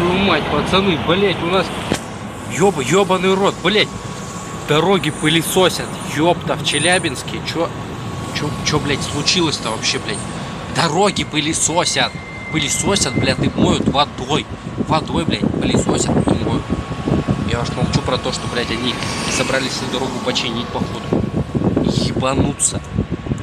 твою мать, пацаны, блять, у нас ёбаный рот, блять. Дороги пылесосят, ёпта, в Челябинске. Чё, блядь, случилось-то вообще, блядь? Дороги пылесосят. Пылесосят, блядь, и моют водой. Водой, блядь, пылесосят и моют. Я уж молчу про то, что, блядь, они собрались всю дорогу починить, походу. Ебануться.